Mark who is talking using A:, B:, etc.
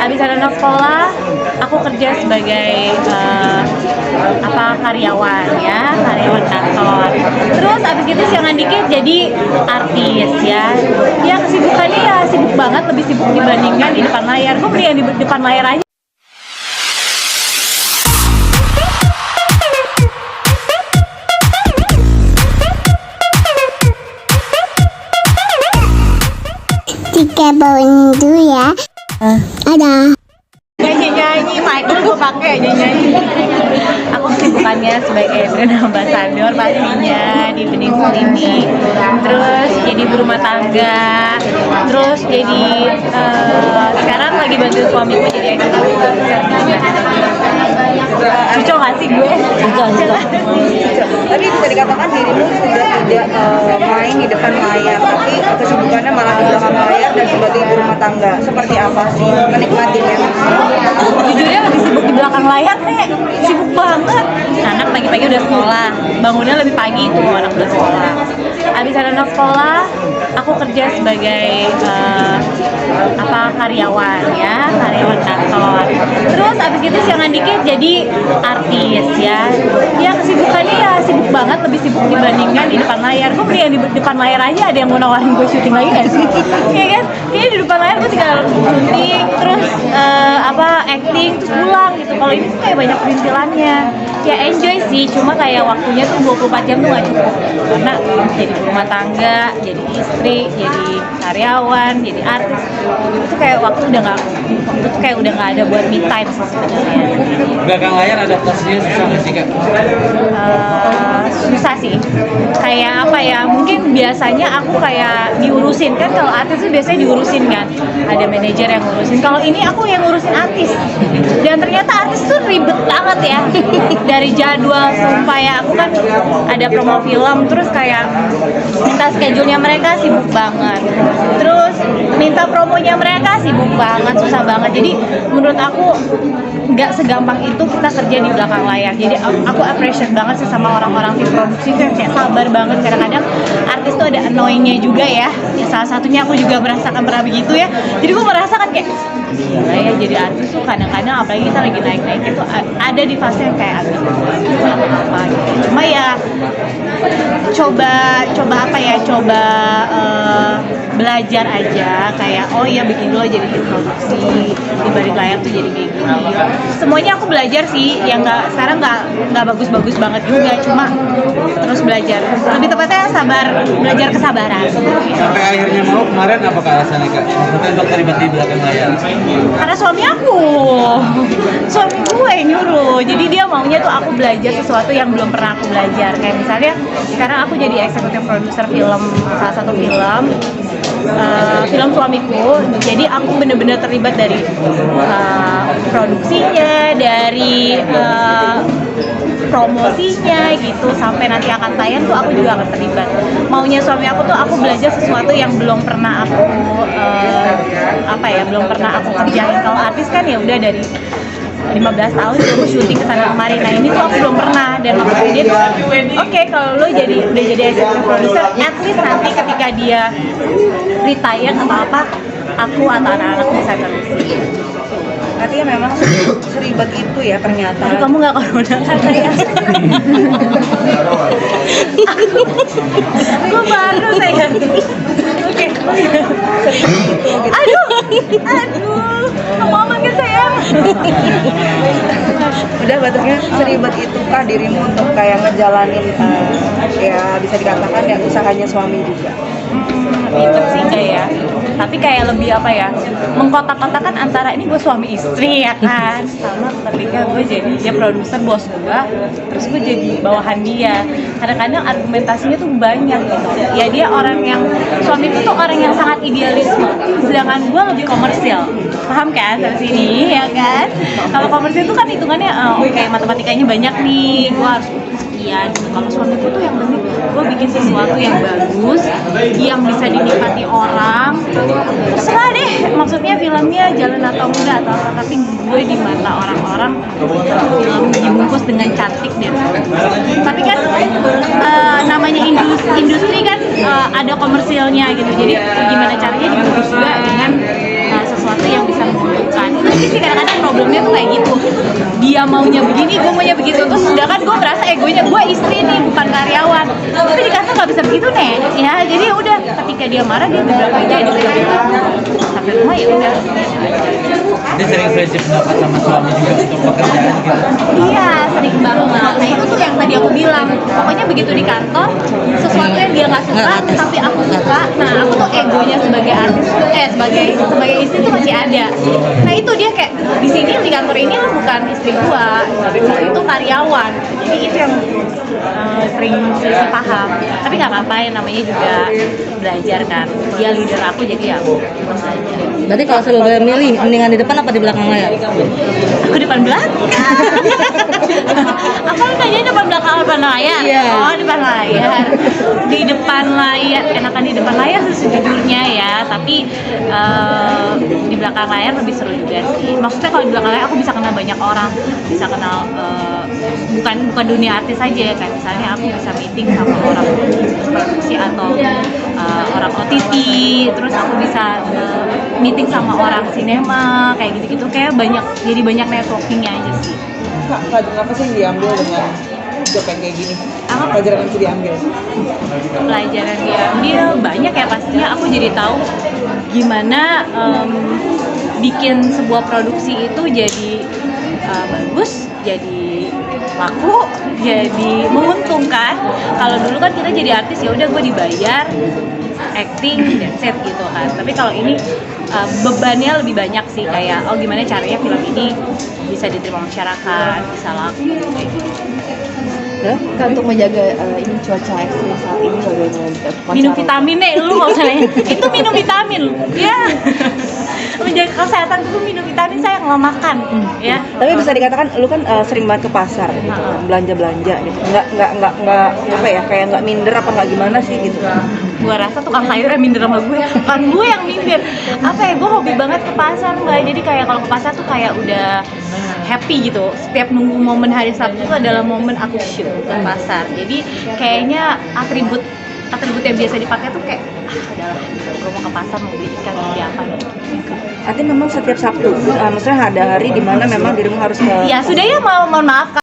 A: Habis anak sekolah, aku kerja sebagai karyawan ya, karyawan kantor. Terus abis itu siangan dikit jadi artis ya. Ya kesibukannya ya sibuk banget, lebih sibuk dibandingkan di depan layar. Gue mendingan di depan layar aja.
B: Tiga bawang dulu ya. Ada.
A: Nyanyi, mic gue pakai nyanyi. Aku kesibukannya sebagai brand ambassador pastinya di benih ini. Terus jadi berumah tangga. Terus jadi sekarang lagi bantu suamiku jadi eksekutif. Lucu gak sih gue? Lucu.
C: Tapi bisa dikatakan dirimu sudah tidak main di depan layar, tapi kesibukannya malah di belakang layar dan sebagai ibu rumah tangga. Seperti apa sih menikmatinya?
A: Jujurnya lebih sibuk di belakang layar nih, sibuk banget. Anak pagi-pagi udah sekolah, bangunnya lebih pagi tuh anak udah sekolah. Abis anak sekolah, aku kerja sebagai karyawan ya, karyawan kantor. Terus abis itu siangan dikit jadi artis ya. Ya kesibukannya ya sibuk banget, lebih sibuk dibandingkan di depan layar. Gue mendingan di depan layar aja. Ada yang mau nawarin gue syuting lagi gak sih? Iya kan? Kayaknya di depan layar gue tinggal syuting, terus acting, terus pulang gitu. Kalau ini tuh kayak banyak perintilannya. Ya enjoy sih, cuma kayak waktunya tuh 24 jam tuh gak cukup. Karena jadi rumah tangga, jadi istri, jadi karyawan, jadi artis, itu kayak waktu tuh kayak udah nggak ada buat me time sih sebenarnya.
D: Belakang layar adaptasinya susah nggak sih Kak?
A: Susah sih. Kayak apa ya? Mungkin biasanya aku kayak diurusin kan, kalau artis tuh biasanya diurusin kan. Ada manajer yang ngurusin. Kalau ini aku yang ngurusin artis. Dan ternyata artis tuh ribet banget ya. Dari jadwal sumpah ya, aku kan ada promo film, terus kayak minta schedule-nya mereka sibuk banget. Terus minta promonya mereka sibuk banget, susah banget. Jadi menurut aku nggak segampang itu kita kerja di belakang layar. Jadi aku appreciate banget sih sama orang-orang tim produksi tuh yang kayak sabar banget. Kadang-kadang artis tuh ada annoying-nya juga ya. Salah satunya aku juga merasakan pernah begitu ya. Jadi gue merasakan kayak gila ya, jadi artis tuh kadang-kadang apalagi kita lagi naik-naiknya tuh ada di fase yang kayak agak apa gitu. Cuma ya coba belajar aja kayak oh ya bikin dulu jadi produksi di balik layar tuh jadi kayak gini. Semuanya aku belajar sih, yang sekarang nggak bagus-bagus banget juga, cuma terus belajar. Lebih tepatnya belajar kesabaran.
D: Sampai akhirnya mau kemarin apakah alasannya Kak? Untuk terlibat di belakang layar?
A: Karena suami gue yang nyuruh. Jadi dia maunya tuh aku belajar sesuatu yang belum pernah aku belajar. Kayak misalnya sekarang aku jadi eksekutif produser film, salah satu film suamiku. Jadi aku bener-bener terlibat dari produksinya, dari promosinya gitu, sampai nanti akan tayang tuh aku juga akan terlibat. Maunya suami aku tuh aku belajar sesuatu yang belum pernah aku kerjain. Kalau artis kan ya udah dari 15 tahun aku syuting kesana kemari. Nah ini tuh aku belum pernah, dan maksudnya dia tuh oke, kalau lo udah jadi executive producer, at least nanti ketika dia retire atau apa, aku atau anak-anak bisa terusin.
C: Artinya memang seribet itu ya ternyata.
A: Aduh, kamu nggak corona kan saya? Gue baru saya. Oke. Aduh, kamu aman kan sayang?
C: Udah batuknya seribet itu kah dirimu untuk kayak ngejalanin ya bisa dikatakan ya usahanya suami juga?
A: Ribet sih kayak, tapi kayak lebih apa ya, mengkotak-kotakan antara ini gue suami istri ya kan, sama ketika gue jadi dia produser bos gue, terus gue jadi bawahan dia. Kadang-kadang argumentasinya tuh banyak gitu ya. Dia orang yang, suamiku tuh orang yang sangat idealisme, sedangkan gue lebih komersial, paham kan dari sini ya kan. Kalau komersial tuh kan hitungannya oke, matematikanya banyak nih, gue harus sekian gitu. Kalau suamiku tuh yang penting gue bikin sesuatu yang bagus, yang bisa dinikmati orang, terserah deh maksudnya filmnya jalan atau enggak atau apa, tapi gue di mata orang-orang film dibungkus dengan cantik deh. Tapi kan namanya industri kan ada komersilnya gitu, jadi gimana caranya dibungkus juga dengan sesuatu yang bisa menguntungkan. itu sih kadang-kadang problemnya tuh kayak gitu, dia maunya begini, gue maunya begitu, terus sedangkan gue merasa egonya gue istri nih bukan karyawan, tapi di kantor nggak bisa begitu nih ya. Jadi ya udah, ketika dia marah dia bilang aja, dia bilang itu sampai rumah ya udah.
D: Dia sering prinsip pendapat sama suami juga untuk pekerjaan gitu.
A: Iya, sering banget. Nah itu tuh yang tadi aku bilang, pokoknya begitu di kantor sesuatu yang dia nggak suka tapi aku suka, nah aku tuh egonya sebagai artis sebagai istri tuh masih ada. Nah itu dia kayak di sini di kantor ini lo bukan istri gua, itu karyawan. Jadi itu yang sering selisih paham. Tapi nggak apa-apa, yang namanya juga belajar kan. Dia leader aku jadi ya aku belajar.
E: Berarti kalau selalu boleh milih, mendingan di depan apa di belakang layar?
A: Aku depan belakang. Apa lu nanya depan belakang depan layar?
E: Iya.
A: Oh depan layar. Di depan layar, enakan di depan layar sejujurnya ya. Tapi di belakang layar lebih seru juga sih. Maksudnya kalau di belakang layar aku bisa kenal banyak orang, bisa kenal bukan dunia artis aja ya. Kayak misalnya aku bisa meeting sama orang produksi atau orang OTT, terus aku bisa meeting sama orang sinema kayak gitu-gitu, kayak jadi banyak networkingnya aja sih.
C: Pelajaran apa sih yang diambil dengan job yang kayak gini?
A: Apa?
C: Pelajaran yang bisa diambil?
A: Pelajaran diambil banyak ya, pastinya aku jadi tahu gimana bikin sebuah produksi itu jadi bagus, jadi laku, jadi menguntungkan. Kalau dulu kan kita jadi artis ya udah gue dibayar acting dan set gitu kan, tapi kalau ini bebannya lebih banyak sih, kayak oh gimana caranya film ini bisa diterima masyarakat, bisa laku kayak gitu.
E: Ya, kan untuk menjaga ini cuaca ekstrim saat ini bagaimana?
A: Minum vitamin deh, lu nggak usah nanya. Itu minum vitamin, ya. Menjaga kesehatan itu minum vitamin, saya nggak makan, ya.
C: Tapi bisa dikatakan lu kan sering banget ke pasar gitu, belanja gitu. Nggak apa ya, kayak nggak minder apa nggak gimana sih gitu.
A: Gua rasa tukang sayurnya minder sama gue, bukan gue yang minder. Apa ya, gue hobi banget ke pasar mbak. Jadi kayak kalau ke pasar tuh kayak udah happy gitu. Setiap nunggu momen hari Sabtu itu adalah momen aku shoot ke pasar. Jadi kayaknya atribut yang biasa dipakai tuh kayak adalah gue mau ke pasar mau beli ikan, mau beli apa gitu.
C: Artinya memang setiap Sabtu, maksudnya ada hari di mana memang dirimu harus ke
A: Ya sudah ya, mohon maaf